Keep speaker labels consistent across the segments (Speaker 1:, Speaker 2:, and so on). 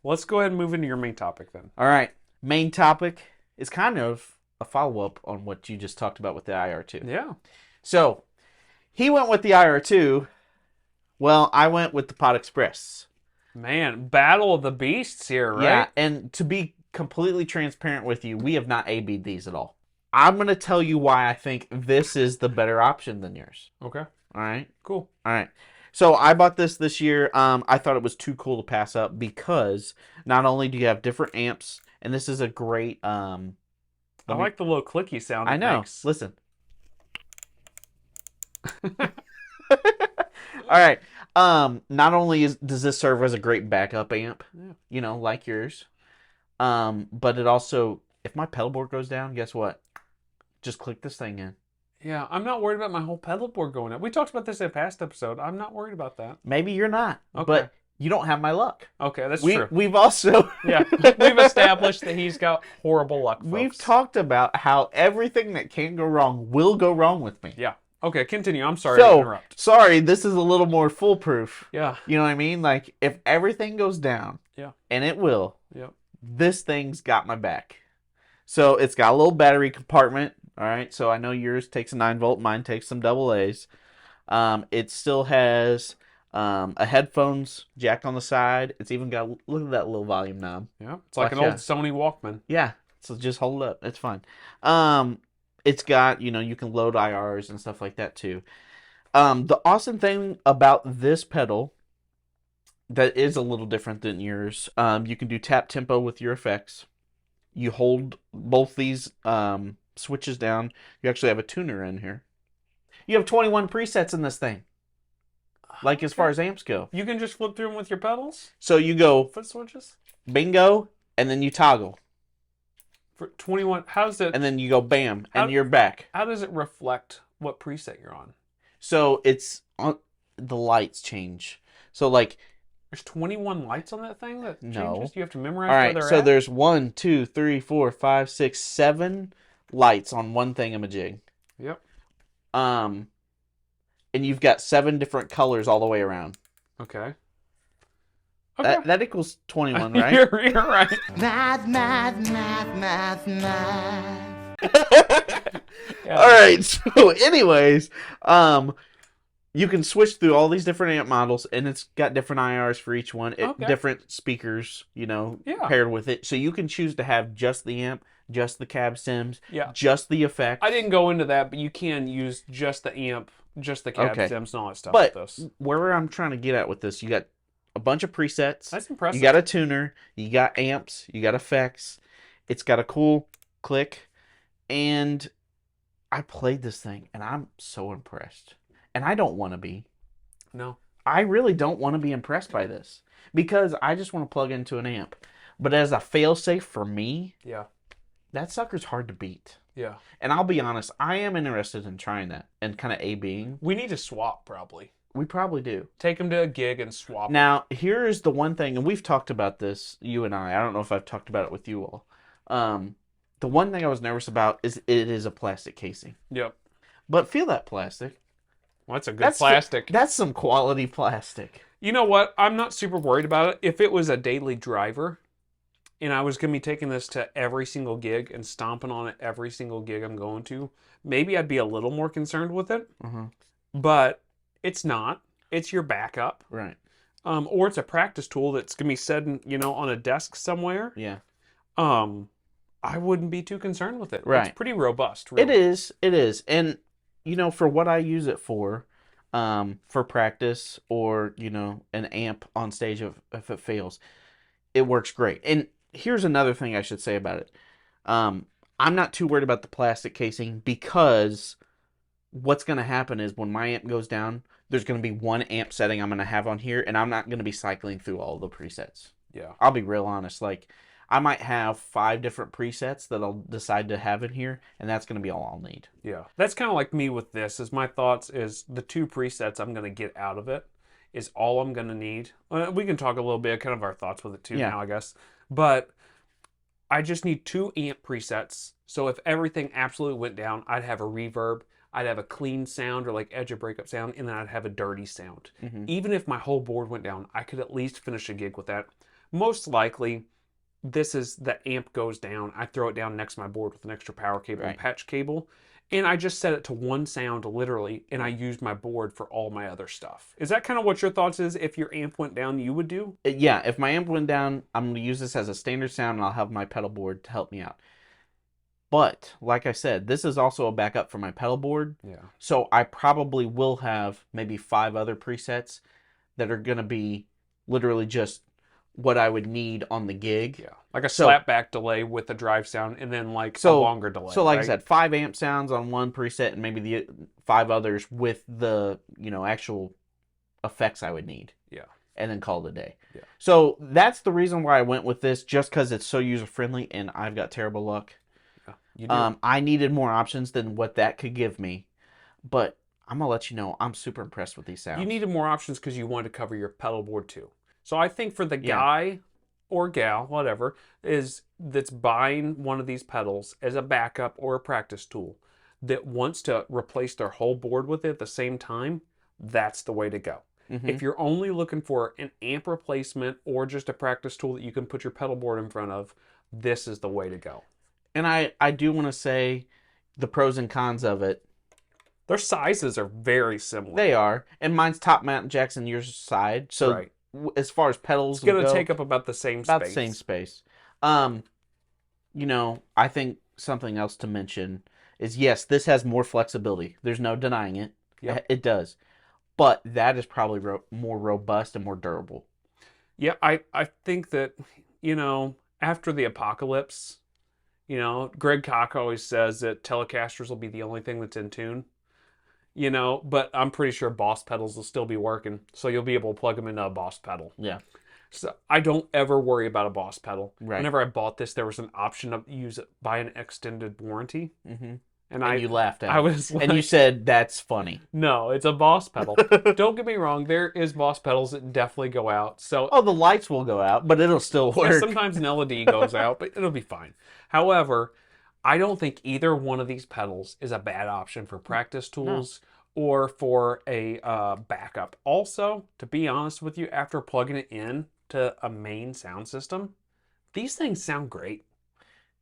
Speaker 1: Let's go ahead and move into your main topic then.
Speaker 2: All right. Main topic is kind of a follow-up on what you just talked about with the IR2.
Speaker 1: Yeah.
Speaker 2: So, he went with the IR2. Well, I went with the Pod Express.
Speaker 1: Man, battle of the beasts here, right?
Speaker 2: Yeah, and to be completely transparent with you, we have not A-B'd these at all. I'm going to tell you why I think this is the better option than yours.
Speaker 1: Okay.
Speaker 2: All right?
Speaker 1: Cool.
Speaker 2: All right. So I bought this year. I thought it was too cool to pass up because not only do you have different amps, and this is a great...
Speaker 1: I like the little clicky sound.
Speaker 2: I know.
Speaker 1: Makes.
Speaker 2: Listen. All right. Not only does this serve as a great backup amp, like yours, but it also, if my pedal board goes down, guess what? Just click this thing in.
Speaker 1: Yeah, I'm not worried about my whole pedal board going up. We talked about this in a past episode. I'm not worried about that.
Speaker 2: Maybe you're not,
Speaker 1: Okay.
Speaker 2: but you don't have my luck.
Speaker 1: Okay, that's true.
Speaker 2: We've also
Speaker 1: Yeah, we've established that he's got horrible luck, folks.
Speaker 2: We've talked about how everything that can go wrong will go wrong with me.
Speaker 1: Yeah. Okay, continue. I'm sorry to interrupt.
Speaker 2: Sorry, this is a little more foolproof.
Speaker 1: Yeah.
Speaker 2: You know what I mean? Like, if everything goes down, and it will, this thing's got my back. So, it's got a little battery compartment, all right? So, I know yours takes a 9-volt, mine takes some AA's. It still has a headphones jack on the side. It's even got, look at that little volume knob.
Speaker 1: Yeah, it's like an old Sony Walkman.
Speaker 2: Yeah, so just hold it up. It's fine. It's got, you can load IRs and stuff like that too. The awesome thing about this pedal that is a little different than yours, you can do tap tempo with your effects. You hold both these switches down. You actually have a tuner in here. You have 21 presets in this thing. Like as far as amps go.
Speaker 1: You can just flip through them with your pedals?
Speaker 2: So you go
Speaker 1: foot switches?
Speaker 2: Bingo, and then you toggle.
Speaker 1: For 21, how's it?
Speaker 2: And then you go bam, and you're back.
Speaker 1: How does it reflect what preset you're on?
Speaker 2: So it's on the lights change. So like
Speaker 1: there's 21 lights on that thing that changes?
Speaker 2: No.
Speaker 1: You have to memorize
Speaker 2: all right,
Speaker 1: where they're
Speaker 2: so
Speaker 1: at?
Speaker 2: there's 1, 2, 3, 4, 5, 6, 7 lights on one thingamajig.
Speaker 1: Yep.
Speaker 2: And you've got 7 different colors all the way around.
Speaker 1: Okay.
Speaker 2: That equals 21, right?
Speaker 1: You're right.
Speaker 3: Math.
Speaker 1: Yeah.
Speaker 2: All right. So, anyways, you can switch through all these different amp models, and it's got different IRs for each one, different speakers, paired with it. So you can choose to have just the amp, just the cab stems, just the effects.
Speaker 1: I didn't go into that, but you can use just the amp, just the cab stems, and all that stuff
Speaker 2: but
Speaker 1: with this.
Speaker 2: Where I'm trying to get at with this, you got a bunch of presets.
Speaker 1: That's impressive.
Speaker 2: You got a tuner, you got amps, you got effects. It's got a cool click, and I played this thing, and I'm so impressed. And I don't want to be.
Speaker 1: No.
Speaker 2: I really don't want to be impressed by this, because I just want to plug into an amp. But as a failsafe for me, that sucker's hard to beat.
Speaker 1: Yeah.
Speaker 2: And I'll be honest, I am interested in trying that and kind of A-Bing.
Speaker 1: We need to swap, probably.
Speaker 2: We probably do.
Speaker 1: Take them to a gig and swap.
Speaker 2: Now, here's the one thing, and we've talked about this, you and I. I don't know if I've talked about it with you all. The one thing I was nervous about is it is a plastic casing.
Speaker 1: Yep.
Speaker 2: But feel that plastic.
Speaker 1: Well, that's a good plastic.
Speaker 2: That's some quality plastic.
Speaker 1: You know what? I'm not super worried about it. If it was a daily driver, and I was going to be taking this to every single gig and stomping on it every single gig I'm going to, maybe I'd be a little more concerned with it.
Speaker 2: Mm-hmm.
Speaker 1: But it's not. It's your backup.
Speaker 2: Right.
Speaker 1: Or it's a practice tool that's going to be set on a desk somewhere.
Speaker 2: Yeah.
Speaker 1: I wouldn't be too concerned with it.
Speaker 2: Right.
Speaker 1: It's pretty robust. Really.
Speaker 2: It is. And, for what I use it for practice or, an amp on stage if it fails, it works great. And here's another thing I should say about it. I'm not too worried about the plastic casing because what's going to happen is when my amp goes down, there's going to be one amp setting I'm going to have on here, and I'm not going to be cycling through all the presets.
Speaker 1: Yeah.
Speaker 2: I'll be real honest. Like, I might have 5 different presets that I'll decide to have in here, and that's going to be all I'll need.
Speaker 1: Yeah. That's kind of like me with this, is my thoughts is the 2 presets I'm going to get out of it is all I'm going to need. We can talk a little bit, kind of our thoughts with it too now, I guess. But I just need 2 amp presets. So if everything absolutely went down, I'd have a reverb, I'd have a clean sound or like edge of breakup sound, and then I'd have a dirty sound.
Speaker 2: Mm-hmm.
Speaker 1: Even if my whole board went down, I could at least finish a gig with that. most likely this is the amp goes down. I throw it down next to my board with an extra power cable and patch cable. And I just set it to one sound literally, and I use my board for all my other stuff. Is that kind of what your thoughts is? If your amp went down, you would do?
Speaker 2: Yeah, if my amp went down, I'm going to use this as a standard sound, and I'll have my pedal board to help me out. But, like I said, this is also a backup for my pedal board.
Speaker 1: Yeah.
Speaker 2: So I probably will have maybe 5 other presets that are going to be literally just what I would need on the gig.
Speaker 1: Yeah. Like a slapback delay with a drive sound, and then like a longer delay.
Speaker 2: So like I said, 5 amp sounds on one preset, and maybe the 5 others with the, actual effects I would need.
Speaker 1: Yeah.
Speaker 2: And then call it a day.
Speaker 1: Yeah.
Speaker 2: So that's the reason why I went with this, just because it's so user-friendly, and I've got terrible luck.
Speaker 1: Yeah, you do.
Speaker 2: I needed more options than what that could give me. But I'm going to let you know, I'm super impressed with these sounds.
Speaker 1: You needed more options because you wanted to cover your pedal board too. So I think for the guy or gal, whatever, that's buying one of these pedals as a backup or a practice tool that wants to replace their whole board with it at the same time, that's the way to go. Mm-hmm. If you're only looking for an amp replacement or just a practice tool that you can put your pedal board in front of, this is the way to go.
Speaker 2: And I do want to say the pros and cons of it.
Speaker 1: Their sizes are very similar.
Speaker 2: They are. And mine's top mountain jacks and yours side. So as far as pedals
Speaker 1: it's going to take up about the same space.
Speaker 2: About the same space. I think something else to mention is, yes, this has more flexibility. There's no denying it. Yep. It does. But that is probably more robust and more durable.
Speaker 1: Yeah, I think that, after the apocalypse, Greg Koch always says that Telecasters will be the only thing that's in tune. But I'm pretty sure Boss pedals will still be working, so you'll be able to plug them into a Boss pedal.
Speaker 2: Yeah.
Speaker 1: So I don't ever worry about a Boss pedal.
Speaker 2: Right.
Speaker 1: Whenever I bought this, there was an option to buy an extended warranty.
Speaker 2: Mm-hmm. And you laughed at it.
Speaker 1: I was like,
Speaker 2: and you said, that's funny.
Speaker 1: No, it's a Boss pedal. Don't get me wrong, there is Boss pedals that definitely go out. So
Speaker 2: the lights will go out, but it'll still work.
Speaker 1: Yeah, sometimes an LED goes out, but it'll be fine. However, I don't think either one of these pedals is a bad option for practice tools or for a backup. Also, to be honest with you, after plugging it in to a main sound system, these things sound great.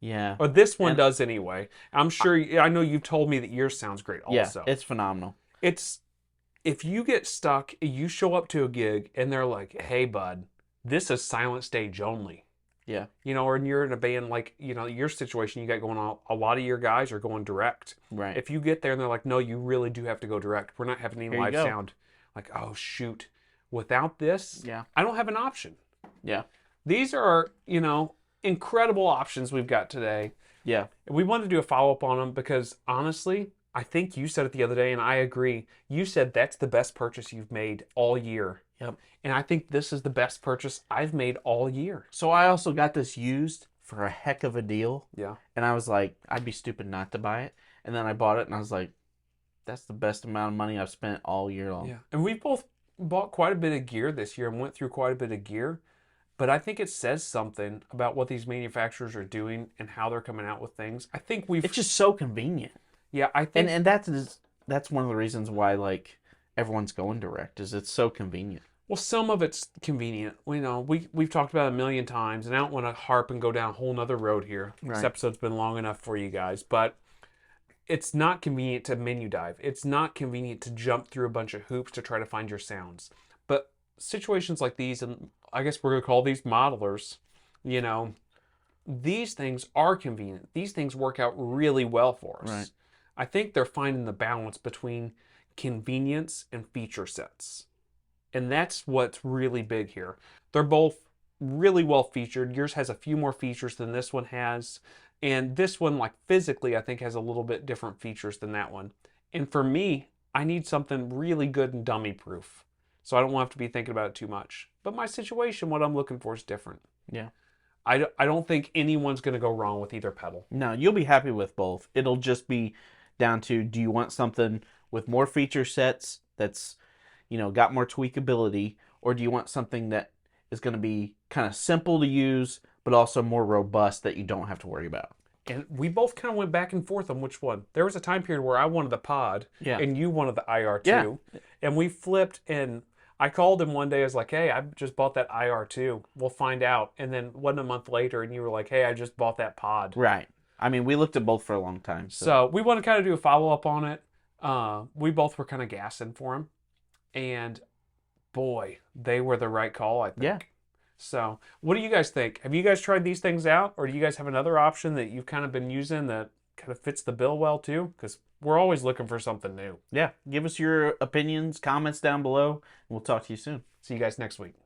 Speaker 2: Yeah.
Speaker 1: Or this one does anyway. I'm sure, I know you've told me that yours sounds great also.
Speaker 2: Yeah, it's phenomenal.
Speaker 1: If you get stuck, you show up to a gig and they're like, hey bud, this is silent stage only.
Speaker 2: Yeah.
Speaker 1: Or you're in a band like, your situation you got going on, a lot of your guys are going direct.
Speaker 2: Right.
Speaker 1: If you get there and they're like, no, you really do have to go direct. We're not having any live sound. Like, oh, shoot. Without this, I don't have an option.
Speaker 2: Yeah.
Speaker 1: These are, incredible options we've got today.
Speaker 2: Yeah.
Speaker 1: We wanted to do a follow-up on them because, honestly, I think you said it the other day, and I agree. You said that's the best purchase you've made all year.
Speaker 2: Yep.
Speaker 1: And I think this is the best purchase I've made all year.
Speaker 2: So I also got this used for a heck of a deal.
Speaker 1: Yeah.
Speaker 2: And I was like, I'd be stupid not to buy it. And then I bought it, and I was like, that's the best amount of money I've spent all year long.
Speaker 1: Yeah. And we both bought quite a bit of gear this year and went through quite a bit of gear. But I think it says something about what these manufacturers are doing and how they're coming out with things. I think
Speaker 2: It's just so convenient.
Speaker 1: Yeah, I think...
Speaker 2: And that's one of the reasons why, everyone's going direct, is it's so convenient.
Speaker 1: Well, some of it's convenient. We've talked about it a million times, and I don't want to harp and go down a whole nother road here. Right. This episode's been long enough for you guys. But it's not convenient to menu dive. It's not convenient to jump through a bunch of hoops to try to find your sounds. But situations like these, and I guess we're going to call these modelers, these things are convenient. These things work out really well for us.
Speaker 2: Right.
Speaker 1: I think they're finding the balance between convenience and feature sets. And that's what's really big here. They're both really well featured. Yours has a few more features than this one has. And this one, physically, I think has a little bit different features than that one. And for me, I need something really good and dummy proof. So I don't want to have to be thinking about it too much. But my situation, what I'm looking for is different.
Speaker 2: Yeah.
Speaker 1: I don't think anyone's going to go wrong with either pedal.
Speaker 2: No, you'll be happy with both. It'll just be down to, do you want something with more feature sets that's, got more tweakability, or do you want something that is going to be kind of simple to use, but also more robust that you don't have to worry about?
Speaker 1: And we both kind of went back and forth on which one. There was a time period where I wanted the pod, and you wanted the IR2.
Speaker 2: Yeah.
Speaker 1: And we flipped, and I called him one day. I was like, "Hey, I just bought that IR2. We'll find out." And then wasn't a month later, and you were like, "Hey, I just bought that pod."
Speaker 2: Right. I mean, we looked at both for a long time.
Speaker 1: So we want to kind of do a follow up on it. We both were kind of gassing for him, and boy, they were the right call, I think.
Speaker 2: Yeah.
Speaker 1: So, what do you guys think? Have you guys tried these things out, or do you guys have another option that you've kind of been using that kind of fits the bill well too? Because we're always looking for something new.
Speaker 2: Yeah. Give us your opinions, comments down below, and we'll talk to you soon.
Speaker 1: See you guys next week.